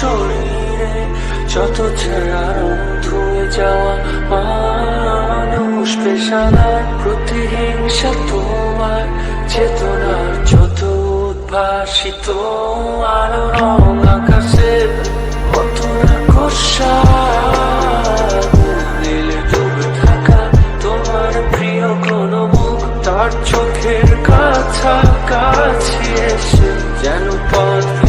শরীরে যত ছাড়া ধুয়ে যাওয়া মানুষ পেশাদার প্রতিহিংসা তোমার চেতনার যত উদ্ভাসিত আলো রং আকাশে কত না কষা নীলে ডুবে থাকা তোমার প্রিয় কোন মুখ তার চোখের কাছাকাছি এসে যেন পথ